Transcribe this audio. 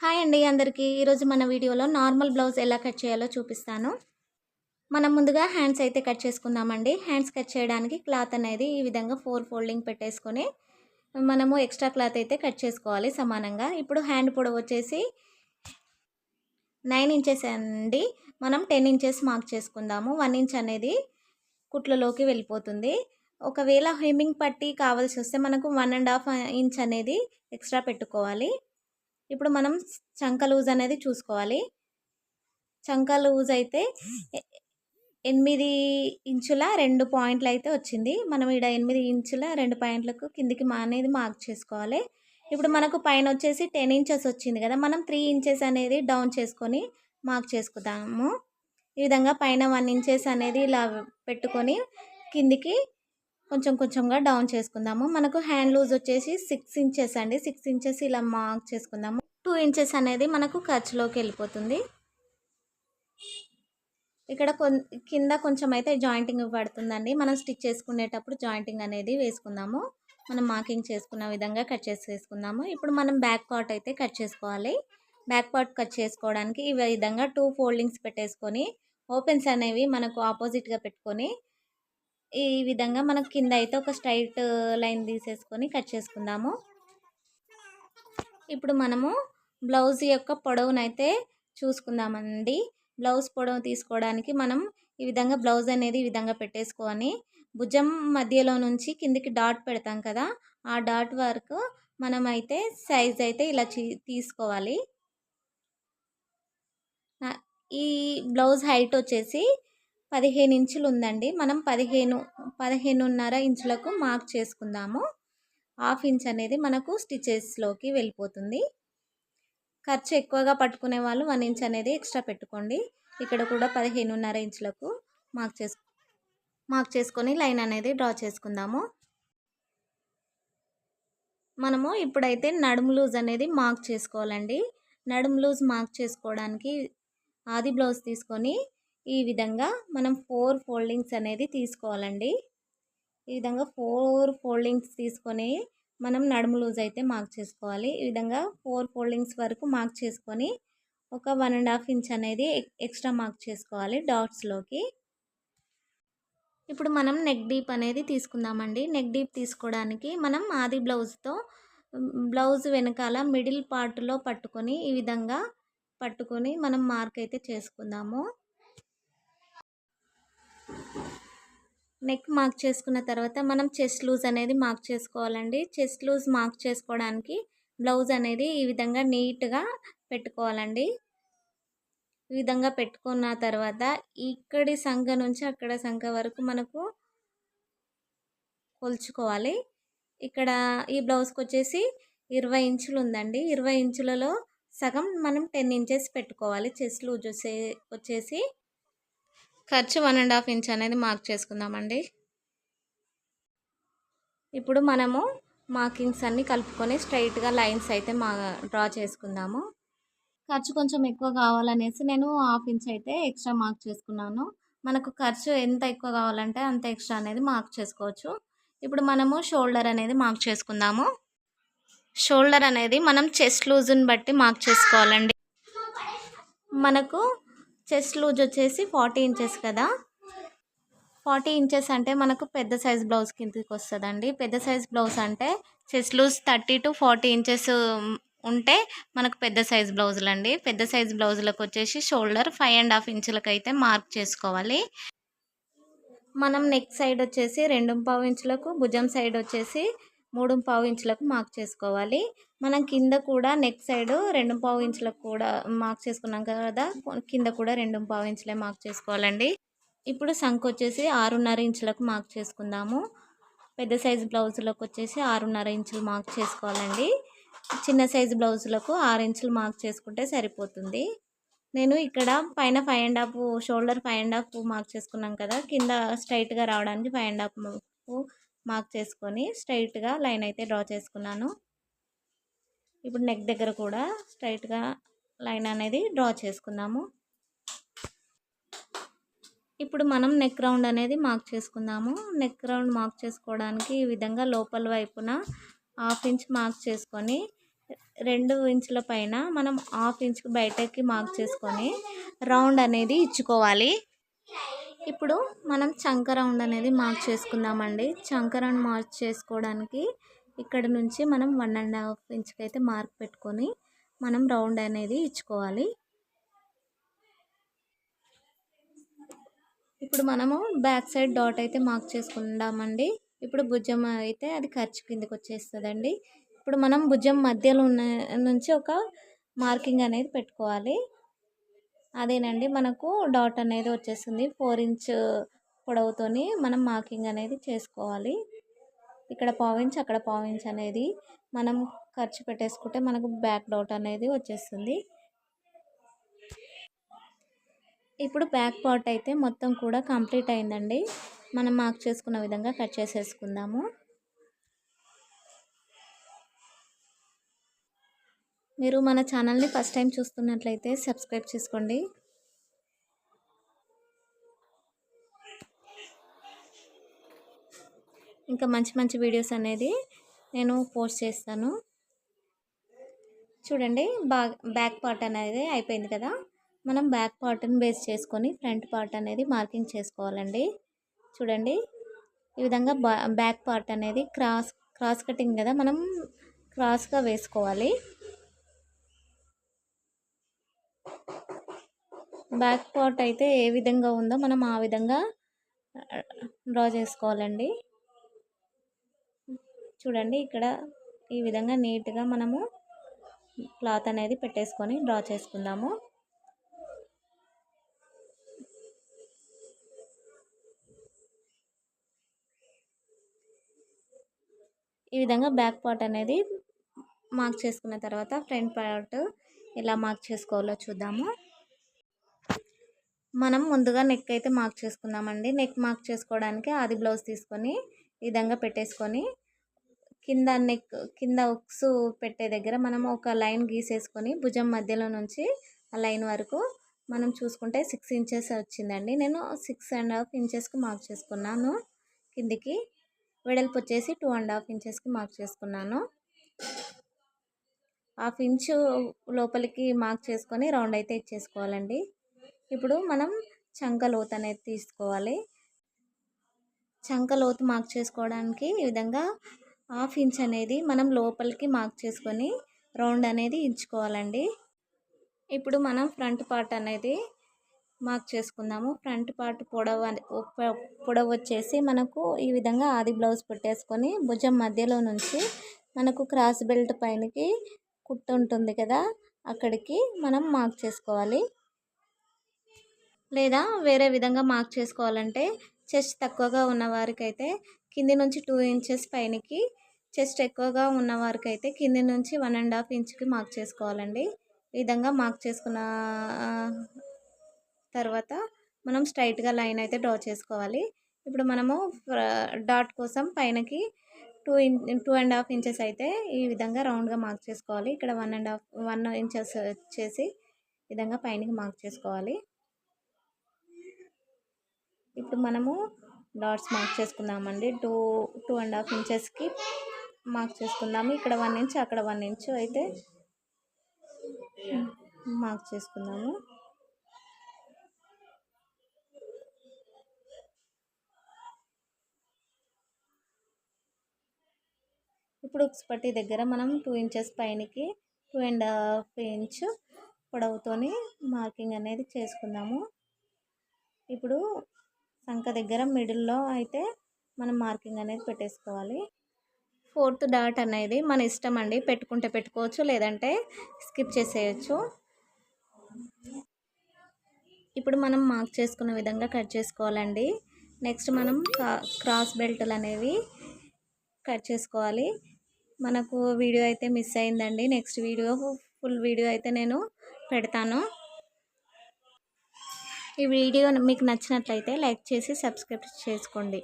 Hi అండి అందరికీ. ఈరోజు మన వీడియోలో నార్మల్ బ్లౌజ్ ఎలా కట్ చేయాలో చూపిస్తాను. మనం ముందుగా హ్యాండ్స్ అయితే కట్ చేసుకుందామండి. హ్యాండ్స్ కట్ చేయడానికి క్లాత్ అనేది ఈ విధంగా 4 ఫోల్డింగ్ పెట్టేసుకొని మనము ఎక్స్ట్రా క్లాత్ అయితే కట్ చేసుకోవాలి సమానంగా. ఇప్పుడు హ్యాండ్ పొడవు వచ్చేసి 9 ఇంచెస్ అండి. మనం 10 ఇంచెస్ మార్క్ చేసుకుందాము. 1 ఇంచ్ అనేది కుట్లలోకి వెళ్ళిపోతుంది. ఒకవేళ హెమ్మింగ్ పట్టి కావాల్సి వస్తే మనకు 1.5 ఇంచ్ అనేది ఎక్స్ట్రా పెట్టుకోవాలి. ఇప్పుడు మనం చంక లూజ్ అనేది చూసుకోవాలి. చంక లూజ్ అయితే 8 ఇంచుల 2 పాయింట్లు అయితే వచ్చింది. మనం ఇక్కడ 8 ఇంచుల 2 పాయింట్లకు కిందికి అనేది మార్క్ చేసుకోవాలి. ఇప్పుడు మనకు పైన వచ్చేసి 10 ఇంచెస్ వచ్చింది కదా, మనం 3 ఇంచెస్ అనేది డౌన్ చేసుకొని మార్క్ చేసుకుందాము. ఈ విధంగా పైన 1 ఇంచెస్ అనేది ఇలా పెట్టుకొని కిందికి కొంచెం కొంచెంగా డౌన్ చేసుకుందాము. మనకు హ్యాండ్ లూజ్ వచ్చేసి 6 ఇంచెస్ అండి. 6 ఇంచెస్ ఇలా మార్క్ చేసుకుందాము. 2 ఇంచెస్ అనేది మనకు ఖర్చులోకి వెళ్ళిపోతుంది. ఇక్కడ కింద కొంచెం అయితే జాయింటింగ్ పడుతుందండి. మనం స్టిచ్ చేసుకునేటప్పుడు జాయింటింగ్ అనేది వేసుకుందాము. మనం మార్కింగ్ చేసుకున్న విధంగా కట్ చేసుకుందాము. ఇప్పుడు మనం బ్యాక్ పార్ట్ అయితే కట్ చేసుకోవాలి. బ్యాక్ పార్ట్ కట్ చేసుకోవడానికి ఈ విధంగా 2 ఫోల్డింగ్స్ పెట్టేసుకొని ఓపెన్స్ అనేవి మనకు ఆపోజిట్గా పెట్టుకొని ఈ విధంగా మనకు కింద అయితే ఒక స్ట్రైట్ లైన్ తీసేసుకొని కట్ చేసుకుందాము. ఇప్పుడు మనము బ్లౌజ్ యొక్క పొడవునైతే చూసుకుందామండి. బ్లౌజ్ పొడవు తీసుకోవడానికి మనం ఈ విధంగా బ్లౌజ్ అనేది ఈ విధంగా పెట్టేసుకొని భుజం మధ్యలో నుంచి కిందికి డాట్ పెడతాం కదా, ఆ డాట్ వరకు మనమైతే సైజ్ అయితే ఇలా తీసుకోవాలి. ఈ బ్లౌజ్ హైట్ వచ్చేసి 15 ఇంచులు ఉందండి. మనం 15.5 ఇంచులకు మార్క్ చేసుకుందాము. 1/2 ఇంచ్ అనేది మనకు స్టిచెస్లోకి వెళ్ళిపోతుంది. ఖర్చు ఎక్కువగా పట్టుకునే వాళ్ళు 1 ఇంచ్ అనేది ఎక్స్ట్రా పెట్టుకోండి. ఇక్కడ కూడా 15.5 ఇంచులకు మార్క్ చేసుకొని లైన్ అనేది డ్రా చేసుకుందాము. మనము ఇప్పుడైతే నడుము లూజ్ అనేది మార్క్ చేసుకోవాలండి. నడుము లూజ్ మార్క్ చేసుకోవడానికి ఆది బ్లౌజ్ తీసుకొని ఈ విధంగా మనం 4 ఫోల్డింగ్స్ అనేది తీసుకోవాలండి. ఈ విధంగా 4 ఫోల్డింగ్స్ తీసుకొని మనం నడుము లూజ్ అయితే మార్క్ చేసుకోవాలి. ఈ విధంగా 4 ఫోల్డింగ్స్ వరకు మార్క్ చేసుకొని ఒక 1.5 ఇంచ్ అనేది ఎక్స్ట్రా మార్క్ చేసుకోవాలి డాట్స్లోకి. ఇప్పుడు మనం నెక్ డీప్ అనేది తీసుకుందామండి. నెక్ డీప్ తీసుకోవడానికి మనం ఆది బ్లౌజ్తో బ్లౌజ్ వెనకాల మిడిల్ పార్ట్లో పట్టుకొని ఈ విధంగా పట్టుకొని మనం మార్క్ అయితే చేసుకుందాము. నెక్ మార్క్ చేసుకున్న తర్వాత మనం చెస్ట్ లూజ్ అనేది మార్క్ చేసుకోవాలండి. చెస్ట్ లూజ్ మార్క్ చేసుకోవడానికి బ్లౌజ్ అనేది ఈ విధంగా నీట్గా పెట్టుకోవాలండి. ఈ విధంగా పెట్టుకున్న తర్వాత ఇక్కడి సంఖ నుంచి అక్కడ సంఖ వరకు మనకు కొలుచుకోవాలి. ఇక్కడ ఈ బ్లౌజ్కి వచ్చేసి 20 ఇంచులు ఉందండి. 20 ఇంచులలో సగం మనం 10 ఇంచెస్ పెట్టుకోవాలి. చెస్ట్ లూజ్ వచ్చేసి ఖర్చు 1.5 ఇంచ్ అనేది మార్క్ చేసుకుందామండి. ఇప్పుడు మనము మార్కింగ్స్ అన్నీ కలుపుకొని స్ట్రైట్గా లైన్స్ అయితే డ్రా చేసుకుందాము. ఖర్చు కొంచెం ఎక్కువ కావాలనేసి నేను 1/2 ఇంచ్ అయితే ఎక్స్ట్రా మార్క్ చేసుకున్నాను. మనకు ఖర్చు ఎంత ఎక్కువ కావాలంటే అంత ఎక్స్ట్రా అనేది మార్క్ చేసుకోవచ్చు. ఇప్పుడు మనము షోల్డర్ అనేది మార్క్ చేసుకుందాము. షోల్డర్ అనేది మనం చెస్ట్ లూజ్ని బట్టి మార్క్ చేసుకోవాలండి. మనకు చెస్ట్ లూజ్ వచ్చేసి 40 ఇంచెస్ కదా. 40 ఇంచెస్ అంటే మనకు పెద్ద సైజ్ బ్లౌజ్ కిందకి వస్తుందండి. పెద్ద సైజ్ బ్లౌజ్ అంటే చెస్ట్ లూజ్ 30 to 40 ఇంచెస్ ఉంటే మనకు పెద్ద సైజ్ బ్లౌజులు అండి. పెద్ద సైజ్ బ్లౌజులకు వచ్చేసి షోల్డర్ 5.5 ఇంచులకు అయితే మార్క్ చేసుకోవాలి. మనం నెక్ సైడ్ వచ్చేసి 2.5 ఇంచులకు, భుజం సైడ్ వచ్చేసి 3.5 ఇంచులకు మార్క్ చేసుకోవాలి. మనం కింద కూడా నెక్ సైడ్ 2.5 ఇంచులకు కూడా మార్క్ చేసుకున్నాం కదా, కింద కూడా 2.5 ఇంచులే మార్క్ చేసుకోవాలండి. ఇప్పుడు సంఖ వచ్చేసి 6.5 ఇంచులకు మార్క్ చేసుకుందాము. పెద్ద సైజు బ్లౌజులకు వచ్చేసి 6.5 ఇంచులు మార్క్ చేసుకోవాలండి. చిన్న సైజు బ్లౌజులకు 6 ఇంచులు మార్క్ చేసుకుంటే సరిపోతుంది. నేను ఇక్కడ పైన 5.5 షోల్డర్ 5.5 మార్క్ చేసుకున్నాం కదా, కింద స్ట్రైట్గా రావడానికి 5.5 మార్క్ చేసుకొని స్ట్రైట్గా లైన్ అయితే డ్రా చేసుకున్నాను. ఇప్పుడు నెక్ దగ్గర కూడా స్ట్రైట్గా లైన్ అనేది డ్రా చేసుకుందాము. ఇప్పుడు మనం నెక్ రౌండ్ అనేది మార్క్ చేసుకుందాము. నెక్ రౌండ్ మార్క్ చేసుకోవడానికి ఈ విధంగా లోపల వైపున 1/2 ఇంచ్ మార్క్ చేసుకొని 2 ఇంచుల పైన మనం హాఫ్ ఇంచ్కి బయటకి మార్క్ చేసుకొని రౌండ్ అనేది ఇచ్చుకోవాలి. ఇప్పుడు మనం చంక రౌండ్ అనేది మార్క్ చేసుకుందామండి. చంక రౌండ్ మార్క్ చేసుకోవడానికి ఇక్కడ నుంచి మనం 1.5 ఇంచ్కి అయితే మార్క్ పెట్టుకొని మనం రౌండ్ అనేది ఇచ్చుకోవాలి. ఇప్పుడు మనము బ్యాక్ సైడ్ డాట్ అయితే మార్క్ చేసుకుందామండి. ఇప్పుడు భుజం అయితే అది ఖర్చు కిందకి వచ్చేస్తుందండి. ఇప్పుడు మనం భుజం మధ్యలో ఉన్న నుంచి ఒక మార్కింగ్ అనేది పెట్టుకోవాలి. అదేనండి మనకు డాట్ అనేది వచ్చేస్తుంది. 4 ఇంచ్ పొడవుతోని మనం మార్కింగ్ అనేది చేసుకోవాలి. ఇక్కడ పావించ్ అక్కడ పావించ్ అనేది మనం ఖర్చు పెట్టేసుకుంటే మనకు బ్యాక్ డాట్ అనేది వచ్చేస్తుంది. ఇప్పుడు బ్యాక్ పార్ట్ అయితే మొత్తం కూడా కంప్లీట్ అయిందండి. మనం మార్క్ చేసుకున్న విధంగా కట్ చేసేసుకుందాము. మీరు మన ఛానల్ని ఫస్ట్ టైం చూస్తున్నట్లయితే సబ్స్క్రైబ్ చేసుకోండి. ఇంకా మంచి మంచి వీడియోస్ అనేది నేను పోస్ట్ చేస్తాను. చూడండి బ్యాక్ పార్ట్ అనేది అయిపోయింది కదా. మనం బ్యాక్ పార్ట్ని బేస్ చేసుకొని ఫ్రంట్ పార్ట్ అనేది మార్కింగ్ చేసుకోవాలండి. చూడండి ఈ విధంగా బ్యాక్ పార్ట్ అనేది క్రాస్ కటింగ్ కదా, మనం క్రాస్గా వేసుకోవాలి. బ్యాక్ పార్ట్ అయితే ఏ విధంగా ఉందో మనం ఆ విధంగా డ్రా చేసుకోవాలండి. చూడండి ఇక్కడ ఈ విధంగా నీట్గా మనము క్లాత్ అనేది పెట్టేసుకొని డ్రా చేసుకుందాము. ఈ విధంగా బ్యాక్ పార్ట్ అనేది మార్క్ చేసుకున్న తర్వాత ఫ్రంట్ పార్ట్ ఎలా మార్క్ చేసుకోవాలో చూద్దాము. మనం ముందుగా నెక్ అయితే మార్క్ చేసుకుందామండి. నెక్ మార్క్ చేసుకోవడానికి ఆది బ్లౌజ్ తీసుకొని ఈ విధంగా పెట్టేసుకొని కింద ఉక్సు పెట్టే దగ్గర మనం ఒక లైన్ గీసేసుకొని భుజం మధ్యలో నుంచి ఆ లైన్ వరకు మనం చూసుకుంటే 6 ఇంచెస్ వచ్చిందండి. నేను 6.5 ఇంచెస్కి మార్క్ చేసుకున్నాను. కిందికి వెడల్పు వచ్చేసి 2.5 ఇంచెస్కి మార్క్ చేసుకున్నాను. 1/2 ఇంచు లోపలికి మార్క్ చేసుకొని రౌండ్ అయితే ఇచ్చేసుకోవాలండి. ఇప్పుడు మనం చంక లోతు అనేది తీసుకోవాలి. చంక లోతు మార్క్ చేసుకోవడానికి ఈ విధంగా 1/2 ఇంచ్ అనేది మనం లోపలికి మార్క్ చేసుకొని రౌండ్ అనేది ఇచ్చుకోవాలండి. ఇప్పుడు మనం ఫ్రంట్ పార్ట్ అనేది మార్క్ చేసుకుందాము. ఫ్రంట్ పార్ట్ పొడవు వచ్చేసి మనకు ఈ విధంగా ఆది బ్లౌజ్ పెట్టేసుకొని భుజం మధ్యలో నుంచి మనకు క్రాస్ బెల్ట్ పైనకి కుట్టు ఉంటుంది కదా, అక్కడికి మనం మార్క్ చేసుకోవాలి. లేదా వేరే విధంగా మార్క్ చేసుకోవాలంటే చెస్ట్ తక్కువగా ఉన్న వారికైతే కింది నుంచి 2 ఇంచెస్ పైనకి, చెస్ట్ ఎక్కువగా ఉన్న వారికైతే కింది నుంచి 1.5 ఇంచ్కి మార్క్ చేసుకోవాలండి. ఈ విధంగా మార్క్ చేసుకున్న తర్వాత మనం స్ట్రైట్గా లైన్ అయితే డ్రా చేసుకోవాలి. ఇప్పుడు మనము డాట్ కోసం పైనకి 2.5 ఇంచెస్ అయితే ఈ విధంగా రౌండ్గా మార్క్ చేసుకోవాలి. ఇక్కడ 1 ఇంచెస్ వచ్చేసి ఈ విధంగా పైనకి మార్క్ చేసుకోవాలి. ఇప్పుడు మనము డాట్స్ మార్క్ చేసుకుందామండి. 2.5 ఇంచెస్కి మార్క్ చేసుకుందాము. ఇక్కడ 1 ఇంచ్ అక్కడ 1 ఇంచ్ అయితే మార్క్ చేసుకుందాము. ఇప్పుడు ఉక్స్ పట్టి దగ్గర మనం 2 ఇంచెస్ పైనకి 2.5 ఇంచ్ పొడవుతోని మార్కింగ్ అనేది చేసుకుందాము. ఇప్పుడు సంక దగ్గర మిడిల్లో అయితే మనం మార్కింగ్ అనేది పెట్టేసుకోవాలి. 4th డాట్ అనేది మన ఇష్టం అండి, పెట్టుకుంటే పెట్టుకోవచ్చు, లేదంటే స్కిప్ చేసేయచ్చు. ఇప్పుడు మనం మార్క్ చేసుకున్న విధంగా కట్ చేసుకోవాలండి. నెక్స్ట్ మనం క్రాస్ బెల్ట్లు అనేవి కట్ చేసుకోవాలి. మనకు వీడియో అయితే మిస్ అయిందండి. నెక్స్ట్ వీడియో ఫుల్ వీడియో అయితే నేను పెడతాను. ఈ వీడియో మీకు నచ్చినట్లయితే లైక్ చేసి సబ్స్క్రైబ్ చేసుకోండి.